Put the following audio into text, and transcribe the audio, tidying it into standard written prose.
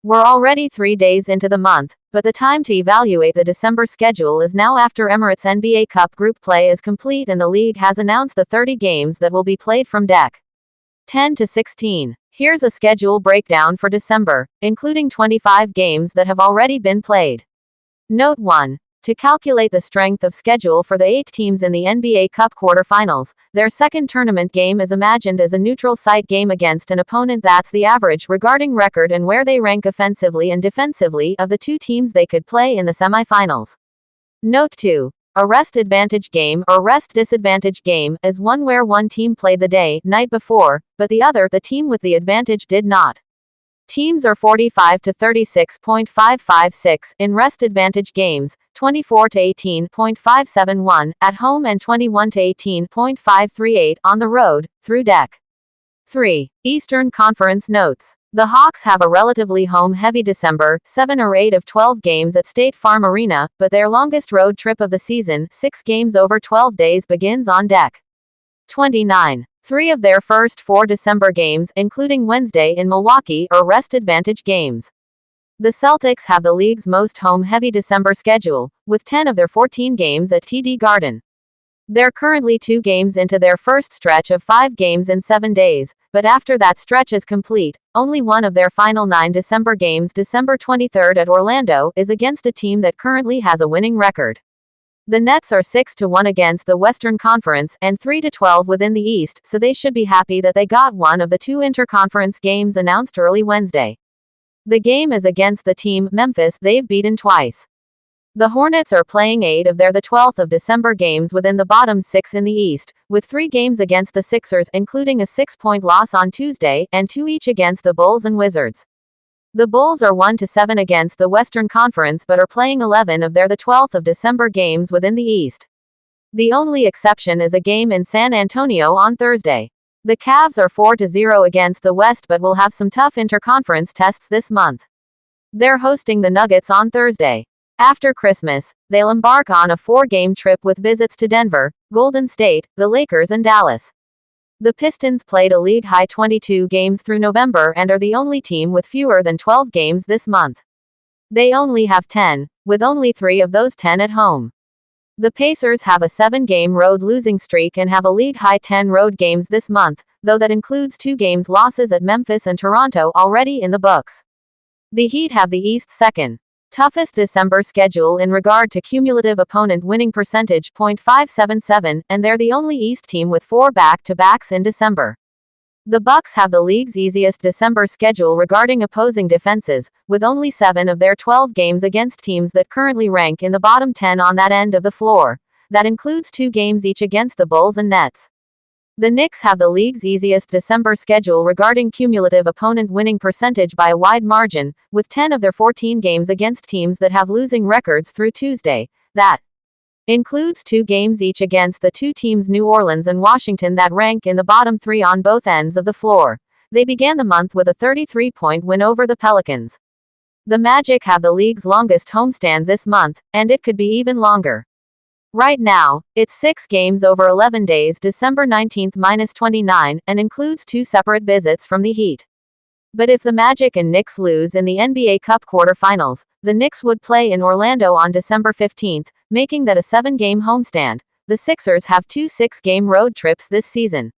We're already 3 days into the month, but the time to evaluate the December schedule is now after Emirates NBA Cup group play is complete and the league has announced the 30 games that will be played from deck 10 to 16. Here's a schedule breakdown for December, including 25 games that have already been played. Note 1. To calculate the strength of schedule for the 8 teams in the NBA Cup quarterfinals, their second tournament game is imagined as a neutral site game against an opponent that's the average regarding record and where they rank offensively and defensively of the 2 teams they could play in the semifinals. Note 2. A rest advantage game or rest disadvantage game is one where one team played the night before, but the other, the team with the advantage, did not. Teams are 45 to 36.556 in rest advantage games, 24 to 18.571 at home and 21 to 18.538 on the road, through deck 3. Eastern Conference notes. The Hawks have a relatively home-heavy December, 7 or 8 of 12 games at State Farm Arena, but their longest road trip of the season, 6 games over 12 days, begins on deck 29. 3 of their first 4 December games, including Wednesday in Milwaukee, are rest advantage games. The Celtics have the league's most home-heavy December schedule, with 10 of their 14 games at TD Garden. They're currently 2 games into their first stretch of 5 games in 7 days, but after that stretch is complete, only one of their final 9 December games, December 23rd at Orlando, is against a team that currently has a winning record. The Nets are 6-1 against the Western Conference and 3-12 within the East, so they should be happy that they got one of the 2 interconference games announced early Wednesday. The game is against the team, Memphis, they've beaten twice. The Hornets are playing 8 of their 12th of December games within the bottom 6 in the East, with 3 games against the Sixers, including a 6-point loss on Tuesday, and 2 each against the Bulls and Wizards. The Bulls are 1-7 against the Western Conference but are playing 11 of their 12th of December games within the East. The only exception is a game in San Antonio on Thursday. The Cavs are 4-0 against the West but will have some tough interconference tests this month. They're hosting the Nuggets on Thursday. After Christmas, they'll embark on a 4-game trip with visits to Denver, Golden State, the Lakers and Dallas. The Pistons played a league-high 22 games through November and are the only team with fewer than 12 games this month. They only have 10, with only 3 of those 10 at home. The Pacers have a 7-game road losing streak and have a league-high 10 road games this month, though that includes 2 games losses at Memphis and Toronto already in the books. The Heat have the East's second toughest December schedule in regard to cumulative opponent winning percentage, .577, and they're the only East team with 4 back-to-backs in December. The Bucks have the league's easiest December schedule regarding opposing defenses, with only 7 of their 12 games against teams that currently rank in the bottom 10 on that end of the floor. That includes 2 games each against the Bulls and Nets. The Knicks have the league's easiest December schedule regarding cumulative opponent winning percentage by a wide margin, with 10 of their 14 games against teams that have losing records through Tuesday. That includes 2 games each against the 2 teams New Orleans and Washington that rank in the bottom 3 on both ends of the floor. They began the month with a 33-point win over the Pelicans. The Magic have the league's longest homestand this month, and it could be even longer. Right now, it's 6 games over 11 days, December 19th-29, and includes 2 separate visits from the Heat. But if the Magic and Knicks lose in the NBA Cup quarterfinals, the Knicks would play in Orlando on December 15th, making that a 7-game homestand. The Sixers have 2 6-game road trips this season.